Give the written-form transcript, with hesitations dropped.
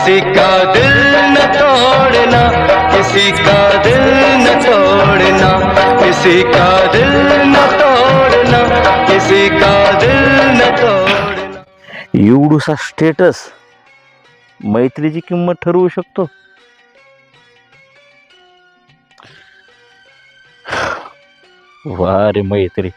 किसी का दिल न तोड़ना, किसी का दिल न तोड़ना, किसी का दिल न तोड़ना, किसी का दिल न तोड़ना. एवढूसा स्टेटस मैत्रीची किंमत ठरवू शकतो. वा रे मैत्री.